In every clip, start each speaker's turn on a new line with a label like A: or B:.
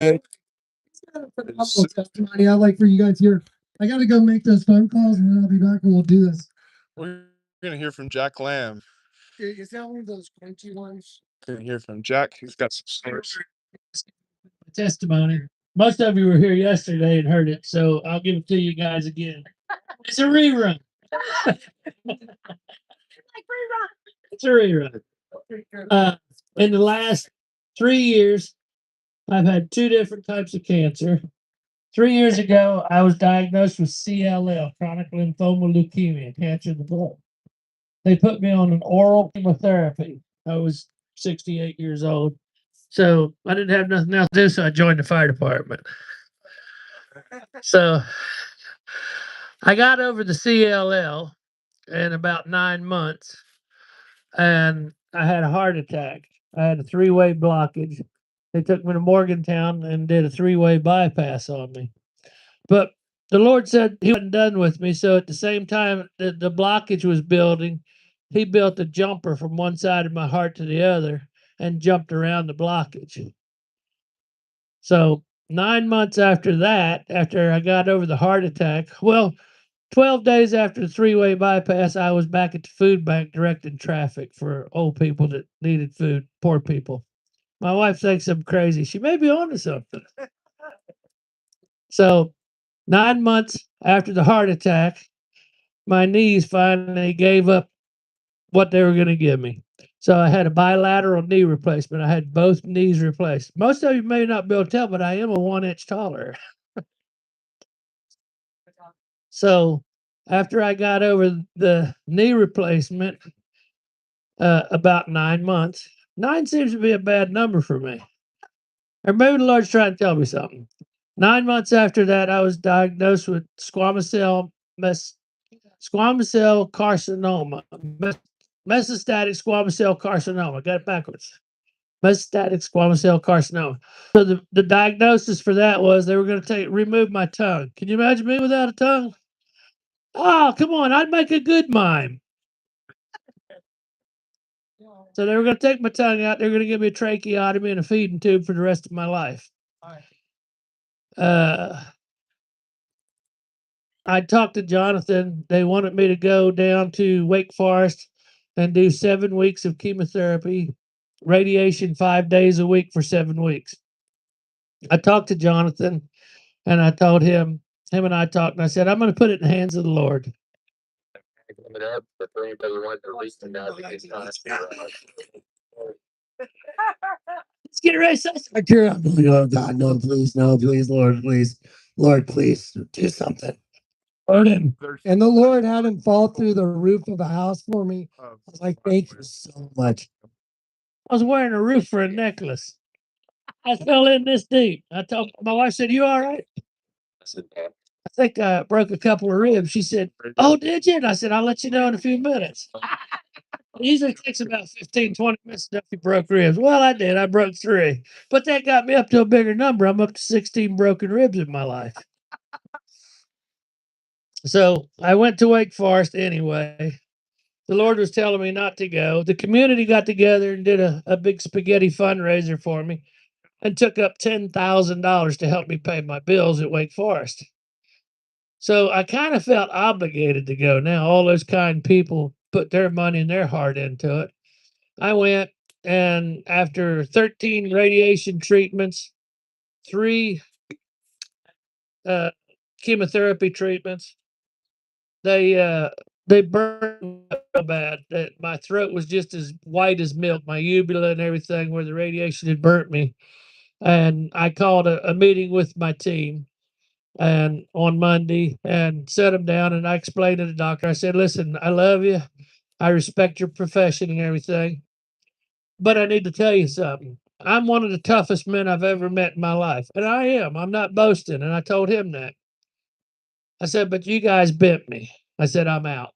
A: Phenomenal testimony. I'd like for you guys here. I got to go make those phone calls and then I'll be back and we'll do this.
B: We're going to hear from Jack Lamb.
A: Is that one of those crunchy ones?
B: We're going to hear from Jack. He's got some stories.
C: Testimony. Most of you were here yesterday and heard it, so I'll give it to you guys again. It's a rerun. It's a rerun. In the last 3 years, I've had 2 different types of cancer. 3 years ago, I was diagnosed with CLL, chronic lymphoma leukemia, cancer of the blood. They put me on an oral chemotherapy. I was 68 years old. So I didn't have nothing else to do, so I joined the fire department. So I got over the CLL in about 9 months, and I had a heart attack. I had a 3-way blockage. They took me to Morgantown and did a 3-way bypass on me. But the Lord said he wasn't done with me. So at the same time that the blockage was building, he built a jumper from one side of my heart to the other and jumped around the blockage. So 9 months after that, after I got over the heart attack, 12 days after the 3-way bypass, I was back at the food bank directing traffic for old people that needed food, poor people. My wife thinks I'm crazy. She may be onto something. So 9 months after the heart attack, my knees finally gave up what they were going to give me. So I had a bilateral knee replacement. I had both knees replaced. Most of you may not be able to tell, but I am a 1 inch taller. So after I got over the knee replacement, about 9 months, 9 seems to be a bad number for me. Or maybe the Lord's trying to tell me something. 9 months after that, I was diagnosed with squamous cell carcinoma, metastatic squamous cell carcinoma. Got it backwards. Metastatic squamous cell carcinoma. So the diagnosis for that was they were going to remove my tongue. Can you imagine me without a tongue? Oh, come on. I'd make a good mime. So they were going to take my tongue out. They were going to give me a tracheotomy and a feeding tube for the rest of my life. I talked to Jonathan. They wanted me to go down to Wake Forest and do 7 weeks of chemotherapy, radiation 5 days a week for 7 weeks. I talked to Jonathan and I told him and I talked, and I said, I'm going to put it in the hands of the Lord. Let's get it right. Oh God, no, please, Lord, please, do something.
A: And the Lord had him fall through the roof of the house for me. I was like, thank you so much.
C: I was wearing a roof for a necklace. I fell in this deep. I told my wife, said, you all right? I think I broke a couple of ribs. She said, oh, did you? And I said, I'll let you know in a few minutes. It usually takes about 15, 20 minutes if you broke ribs. Well, I did. I broke 3. But that got me up to a bigger number. I'm up to 16 broken ribs in my life. So I went to Wake Forest anyway. The Lord was telling me not to go. The community got together and did a big spaghetti fundraiser for me and took up $10,000 to help me pay my bills at Wake Forest. So I kind of felt obligated to go. Now, all those kind people put their money and their heart into it. I went, and after 13 radiation treatments, 3 chemotherapy treatments, they burned me so bad that my throat was just as white as milk, my uvula and everything, where the radiation had burnt me. And I called a meeting with my team and on Monday and set them down, and I explained to the doctor, I said, listen, I love you. I respect your profession and everything, but I need to tell you something. I'm one of the toughest men I've ever met in my life. And I am. I'm not boasting. And I told him that. I said, but you guys bent me. I said, I'm out.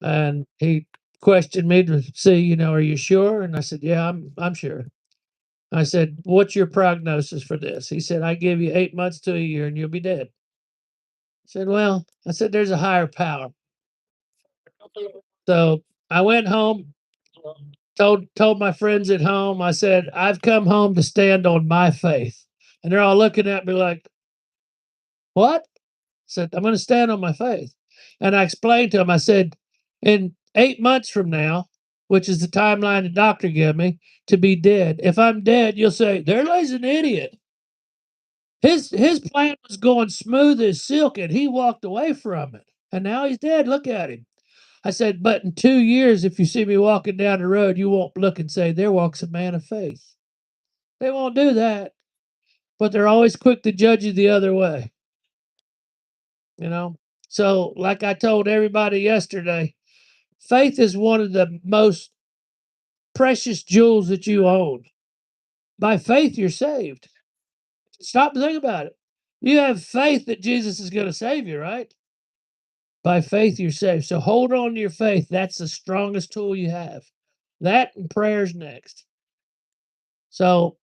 C: And he questioned me to see, are you sure? And I said, yeah, I'm sure. I said, what's your prognosis for this? He said, I give you 8 months to a year and you'll be dead. I said, well, there's a higher power. So I went home told my friends at home, I said, I've come home to stand on my faith. And they're all looking at me like, what? I said, I'm going to stand on my faith. And I explained to them, I said, in 8 months from now, which is the timeline the doctor gave me, to be dead. If I'm dead, you'll say, there lays an idiot. His plan was going smooth as silk, and he walked away from it. And now he's dead. Look at him. I said, but in 2 years, if you see me walking down the road, you won't look and say, there walks a man of faith. They won't do that, but they're always quick to judge you the other way. You know? So, like I told everybody yesterday, faith is one of the most precious jewels that you own. By faith, you're saved. Stop and think about it. You have faith that Jesus is going to save you, right? By faith, you're saved. So hold on to your faith. That's the strongest tool you have. That and prayer's next. So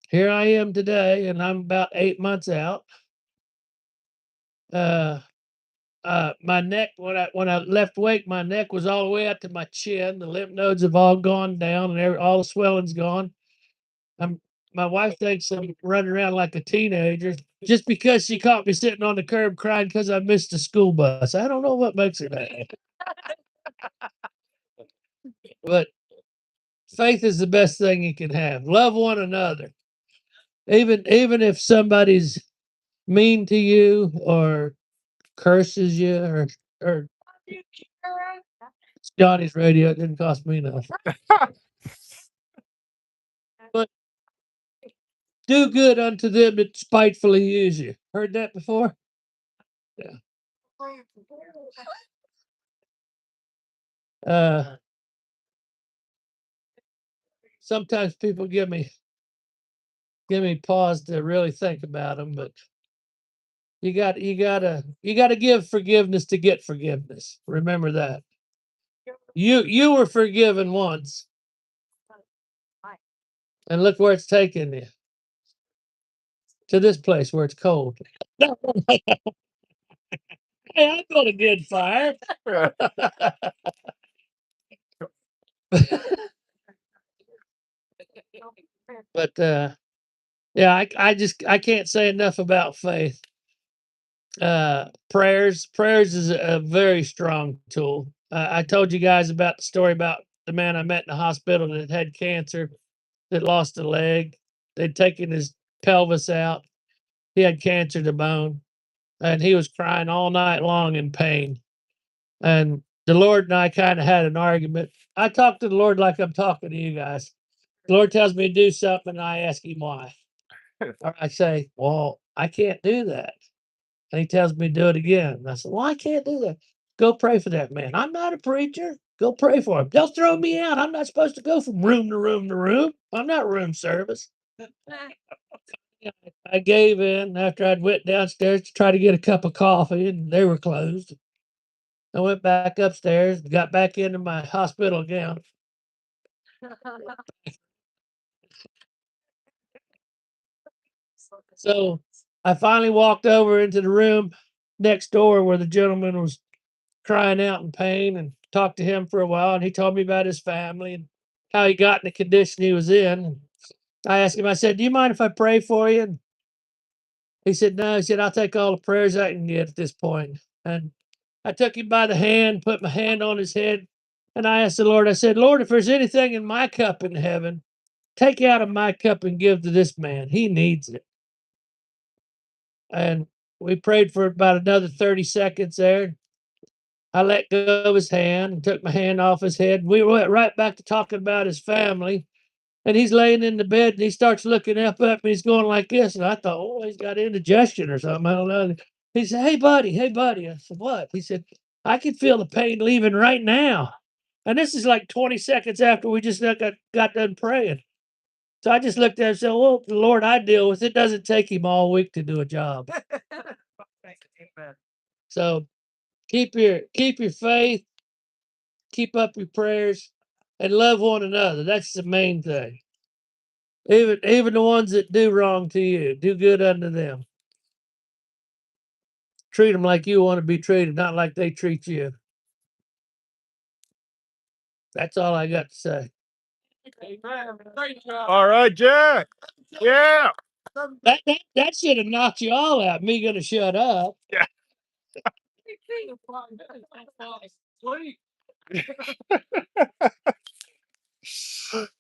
C: here I am today, and I'm about 8 months out. My neck, when I left wake, my neck was all the way up to my chin. The lymph nodes have all gone down, and all the swelling's gone. My wife thinks I'm running around like a teenager just because she caught me sitting on the curb crying because I missed the school bus. I don't know what makes her mad. But faith is the best thing you can have. Love one another. Even if somebody's mean to you or curses you or it's Johnny's radio, it didn't cost me nothing. But do good unto them that spitefully use you. Heard that before? Yeah. Sometimes people give me pause to really think about them, but you gotta give forgiveness to get forgiveness. Remember that. You were forgiven once, and look where it's taken you. To this place where it's cold. Hey, I got a good fire. But yeah, I can't say enough about faith. Prayers is a very strong tool. I told you guys about the story about the man I met in the hospital that had cancer, that lost a leg. They'd taken his pelvis out. He had cancer to bone, and he was crying all night long in pain. And the Lord and I kind of had an argument. I talk to the Lord like I'm talking to you guys. The Lord tells me to do something, and I ask him why. Or I say, well, I can't do that. And he tells me to do it again. And I said, well, I can't do that. Go pray for that man. I'm not a preacher. Go pray for him. They'll throw me out. I'm not supposed to go from room to room to room. I'm not room service. I gave in after I'd went downstairs to try to get a cup of coffee, and they were closed. I went back upstairs, got back into my hospital gown. So I finally walked over into the room next door where the gentleman was crying out in pain, and talked to him for a while. And he told me about his family and how he got in the condition he was in. And I asked him, I said, do you mind if I pray for you? And he said, no. He said, I'll take all the prayers I can get at this point. And I took him by the hand, put my hand on his head, and I asked the Lord, I said, Lord, if there's anything in my cup in heaven, take out of my cup and give to this man. He needs it. And we prayed for about another 30 seconds there. I let go of his hand and took my hand off his head. We went right back to talking about his family. And he's laying in the bed and he starts looking up at me. He's going like this. And I thought, oh, he's got indigestion or something. I don't know. He said, hey, buddy, hey, buddy. I said, what? He said, I can feel the pain leaving right now. And this is like 20 seconds after we just got done praying. So I just looked at him and said, well, the Lord I deal with, it doesn't take him all week to do a job. So keep your faith, keep up your prayers, and love one another. That's the main thing. Even the ones that do wrong to you, do good unto them. Treat them like you want to be treated, not like they treat you. That's all I got to say.
B: All right, Jack. Yeah.
C: That should have knocked you all out. Me gonna shut up.
B: Yeah.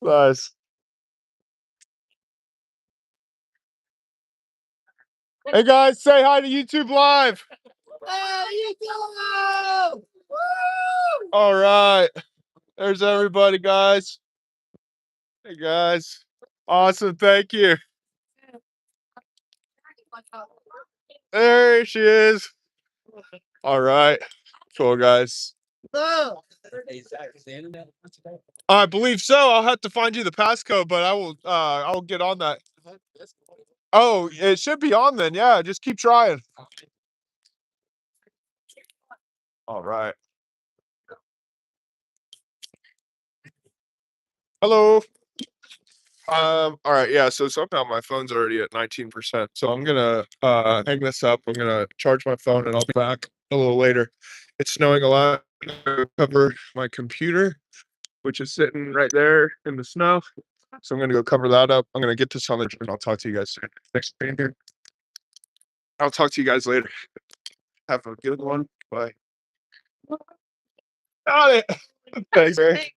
B: Nice. Hey guys, say hi to YouTube Live. All right. There's everybody, guys. Hey guys. Awesome. Thank you. There she is. All right. Cool, guys. I believe so. I'll have to find you the passcode, but I'll get on that. Oh, it should be on then. Yeah, just keep trying. All right. Hello. All right, yeah, so somehow my phone's already at 19%. So I'm gonna hang this up. I'm gonna charge my phone and I'll be back a little later. It's snowing a lot. I'm gonna cover my computer, which is sitting right there in the snow. So I'm gonna go cover that up. I'm gonna get this on the and I'll talk to you guys soon. Thanks for being here. I'll talk to you guys later. Have a good one. Bye. Got it. Thanks, Mary.